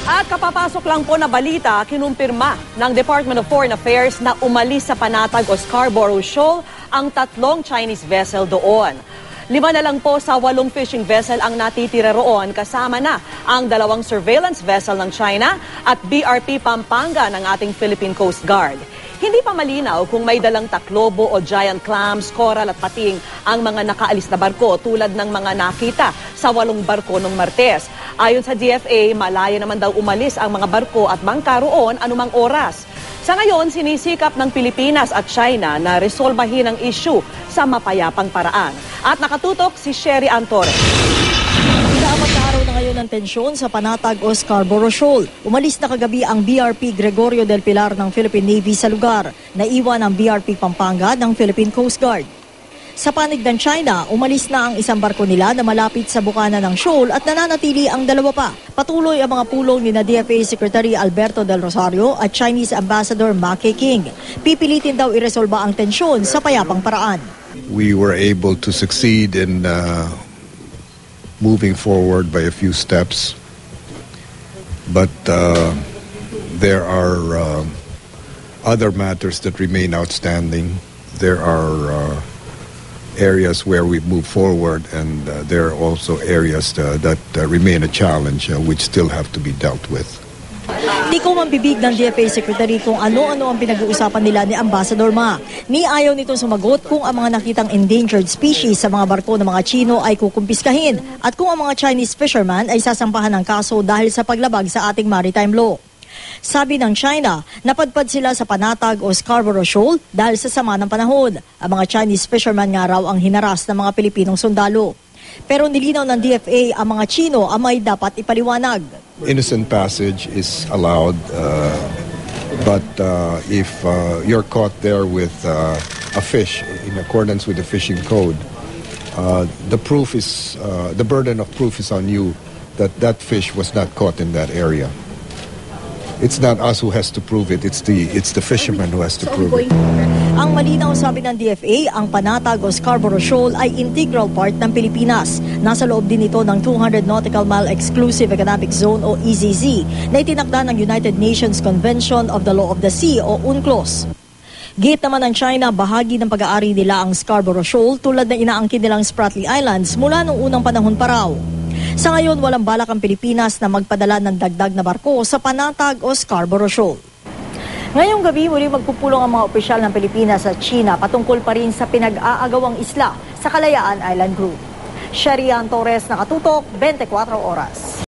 At kapapasok lang po na balita, kinumpirma ng Department of Foreign Affairs na umalis sa Panatag o Scarborough Shoal ang 3 Chinese vessel doon. 5 na lang po sa 8 fishing vessel ang natitira roon, kasama na ang 2 surveillance vessel ng China at BRP Pampanga ng ating Philippine Coast Guard. Hindi pa malinaw kung may dalang taklobo o giant clams, coral at pating ang mga nakaalis na barko tulad ng mga nakita sa 8 barko noong Martes. Ayon sa DFA, malayo naman daw umalis ang mga barko at bangka roon anumang oras. Sa ngayon, sinisikap ng Pilipinas at China na resolbahin ang issue sa mapayapang paraan. At nakatutok si Sherry Antore. Ika-4 na araw na ngayon ng tensyon sa Panatag o Scarborough Shoal. Umalis na kagabi ang BRP Gregorio del Pilar ng Philippine Navy sa lugar. Naiwan ang BRP Pampanga ng Philippine Coast Guard. Sa panig ng China, umalis na ang isang barko nila na malapit sa bukana ng shoal at nananatili ang 2 pa. Patuloy ang mga pulong ni DFA Secretary Alberto del Rosario at Chinese Ambassador Ma Keqing. Pipilitin daw iresolba ang tensyon sa payapang paraan. We were able to succeed in moving forward by a few steps, but there are other matters that remain outstanding. There are areas where we move forward, and there are also areas that remain a challenge which still have to be dealt with. Di ko mambibig ng DFA Secretary kung ano-ano ang pinag-uusapan nila ni Ambassador Ma. Ni ayaw nito sumagot kung ang mga nakitang endangered species sa mga barko ng mga Chino ay kukumpiskahin at kung ang mga Chinese fishermen ay sasampahan ng kaso dahil sa paglabag sa ating maritime law. Sabi ng China, napadpad sila sa Panatag o Scarborough Shoal dahil sa sama ng panahon. Ang mga Chinese fishermen nga raw ang hinaras ng mga Pilipinong sundalo. Pero nilinaw ng DFA ang mga Chino ang may dapat ipaliwanag. Innocent passage is allowed, but if you're caught there with a fish in accordance with the fishing code, the burden of proof is on you that that fish was not caught in that area. It's not us who has to prove it, it's the fisherman who has to prove it. Ang malinaw sabi ng DFA, ang Panatag o Scarborough Shoal ay integral part ng Pilipinas. Nasa loob din ito ng 200 Nautical Mile Exclusive Economic Zone o EZZ na itinakda ng United Nations Convention of the Law of the Sea o UNCLOS. Gate naman ng China, bahagi ng pag-aari nila ang Scarborough Shoal tulad na inaangkin nilang Spratly Islands mula noong unang panahon pa raw. Sa ngayon, walang balak ang Pilipinas na magpadala ng dagdag na barko sa Panatag o Scarborough Shoal. Ngayong gabi, muli magpupulong ang mga opisyal ng Pilipinas at China patungkol pa rin sa pinag-aagawang isla sa Kalayaan Island Group. Sherian Torres, nakatutok, 24 oras.